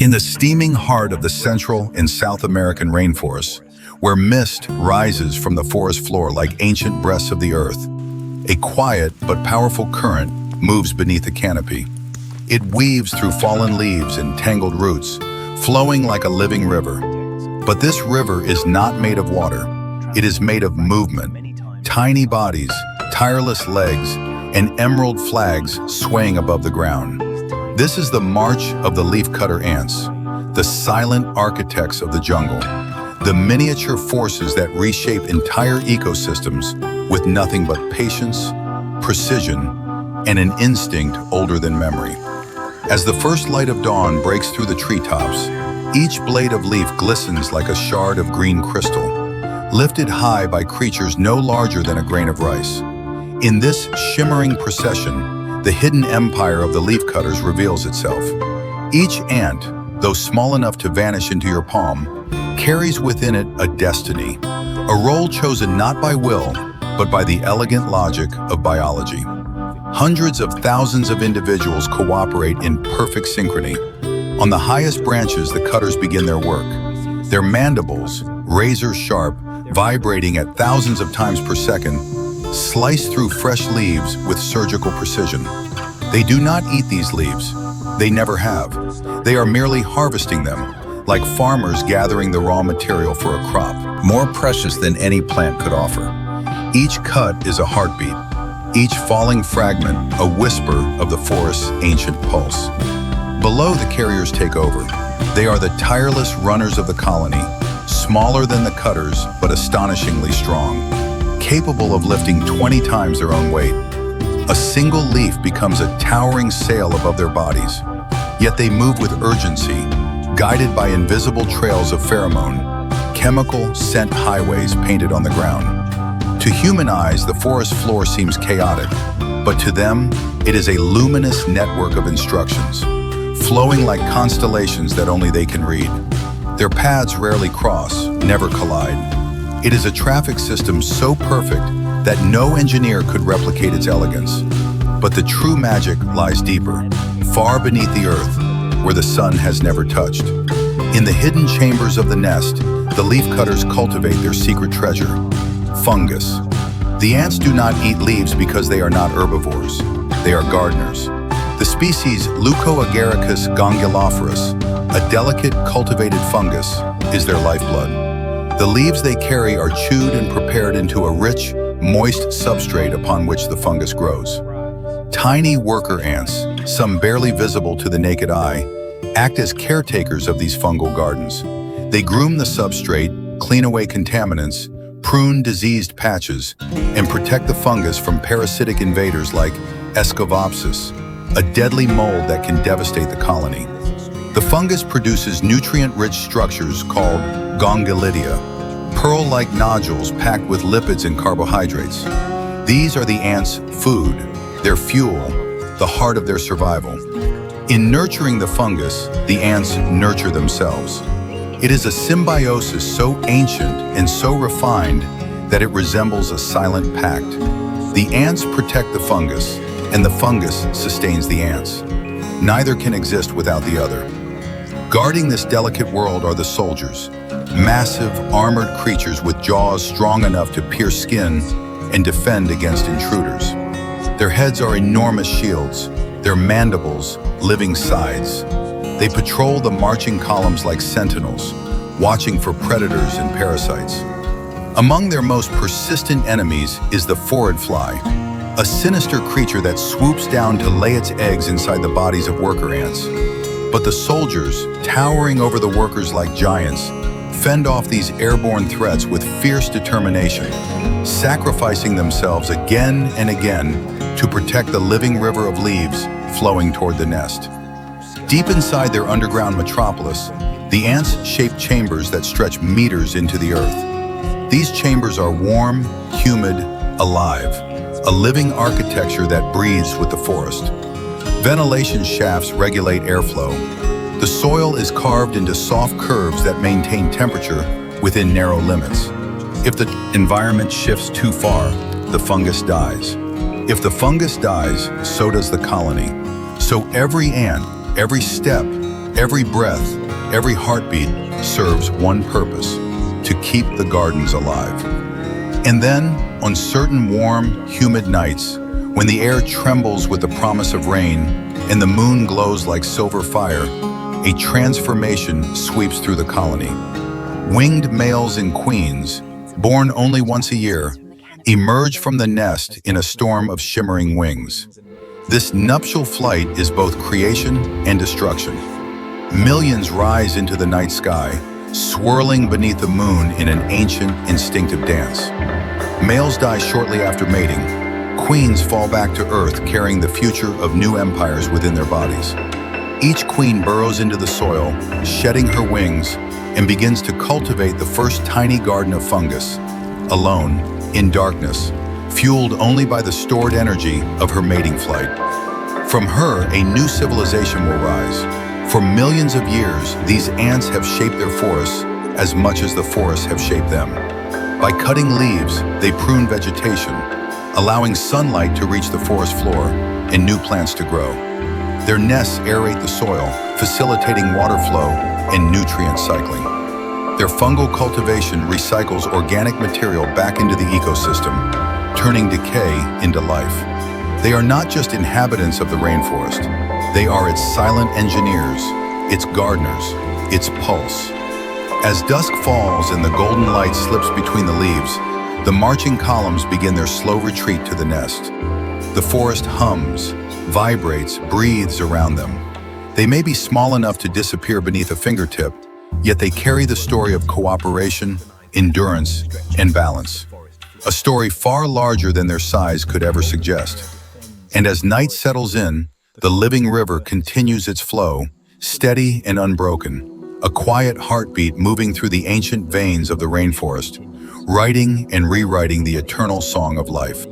In the steaming heart of the Central and South American rainforests, where mist rises from the forest floor like ancient breaths of the earth, a quiet but powerful current moves beneath the canopy. It weaves through fallen leaves and tangled roots, flowing like a living river. But this river is not made of water. It is made of movement, tiny bodies, tireless legs, and emerald flags swaying above the ground. This is the march of the leafcutter ants, the silent architects of the jungle, the miniature forces that reshape entire ecosystems with nothing but patience, precision, and an instinct older than memory. As the first light of dawn breaks through the treetops, each blade of leaf glistens like a shard of green crystal, lifted high by creatures no larger than a grain of rice. In this shimmering procession, the hidden empire of the leafcutters reveals itself. Each ant, though small enough to vanish into your palm, carries within it a destiny, a role chosen not by will, but by the elegant logic of biology. Hundreds of thousands of individuals cooperate in perfect synchrony. On the highest branches, the cutters begin their work, their mandibles, razor sharp, vibrating at thousands of times per second, slice through fresh leaves with surgical precision. They do not eat these leaves. They never have. They are merely harvesting them, like farmers gathering the raw material for a crop, more precious than any plant could offer. Each cut is a heartbeat, each falling fragment a whisper of the forest's ancient pulse. Below, the carriers take over. They are the tireless runners of the colony, smaller than the cutters, but astonishingly strong, capable of lifting 20 times their own weight. A single leaf becomes a towering sail above their bodies, yet they move with urgency, guided by invisible trails of pheromone, chemical scent highways painted on the ground. To human eyes, the forest floor seems chaotic, but to them, it is a luminous network of instructions, flowing like constellations that only they can read. Their paths rarely cross, never collide. It is a traffic system so perfect that no engineer could replicate its elegance. But the true magic lies deeper, far beneath the earth, where the sun has never touched. In the hidden chambers of the nest, the leafcutters cultivate their secret treasure, fungus. The ants do not eat leaves because they are not herbivores. They are gardeners. The species Leucoagaricus gongulophoros, a delicate cultivated fungus, is their lifeblood. The leaves they carry are chewed and prepared into a rich, moist substrate upon which the fungus grows. Tiny worker ants, some barely visible to the naked eye, act as caretakers of these fungal gardens. They groom the substrate, clean away contaminants, prune diseased patches, and protect the fungus from parasitic invaders like Escovopsis, a deadly mold that can devastate the colony. The fungus produces nutrient-rich structures called gongolidia, pearl-like nodules packed with lipids and carbohydrates. These are the ants' food, their fuel, the heart of their survival. In nurturing the fungus, the ants nurture themselves. It is a symbiosis so ancient and so refined that it resembles a silent pact. The ants protect the fungus, and the fungus sustains the ants. Neither can exist without the other. Guarding this delicate world are the soldiers, massive, armored creatures with jaws strong enough to pierce skin and defend against intruders. Their heads are enormous shields, their mandibles, living sides. They patrol the marching columns like sentinels, watching for predators and parasites. Among their most persistent enemies is the phorid fly, a sinister creature that swoops down to lay its eggs inside the bodies of worker ants. But the soldiers, towering over the workers like giants, fend off these airborne threats with fierce determination, sacrificing themselves again and again to protect the living river of leaves flowing toward the nest. Deep inside their underground metropolis, the ants shape chambers that stretch meters into the earth. These chambers are warm, humid, alive, a living architecture that breathes with the forest. Ventilation shafts regulate airflow. The soil is carved into soft curves that maintain temperature within narrow limits. If the environment shifts too far, the fungus dies. If the fungus dies, so does the colony. So every ant, every step, Every breath, every heartbeat serves one purpose: to keep the gardens alive. And then, on certain warm, humid nights, when the air trembles with the promise of rain and the moon glows like silver fire, a transformation sweeps through the colony. Winged males and queens, born only once a year, emerge from the nest in a storm of shimmering wings. This nuptial flight is both creation and destruction. Millions rise into the night sky, swirling beneath the moon in an ancient, instinctive dance. Males die shortly after mating. Queens fall back to Earth carrying the future of new empires within their bodies. Each queen burrows into the soil, shedding her wings, and begins to cultivate the first tiny garden of fungus, alone, in darkness, fueled only by the stored energy of her mating flight. From her, a new civilization will rise. For millions of years, these ants have shaped their forests as much as the forests have shaped them. By cutting leaves, they prune vegetation, allowing sunlight to reach the forest floor and new plants to grow. Their nests aerate the soil, facilitating water flow and nutrient cycling. Their fungal cultivation recycles organic material back into the ecosystem, turning decay into life. They are not just inhabitants of the rainforest. They are its silent engineers, its gardeners, its pulse. As dusk falls and the golden light slips between the leaves, the marching columns begin their slow retreat to the nest. The forest hums, vibrates, breathes around them. They may be small enough to disappear beneath a fingertip, yet they carry the story of cooperation, endurance, and balance. A story far larger than their size could ever suggest. And as night settles in, the living river continues its flow, steady and unbroken, a quiet heartbeat moving through the ancient veins of the rainforest, writing and rewriting the eternal song of life.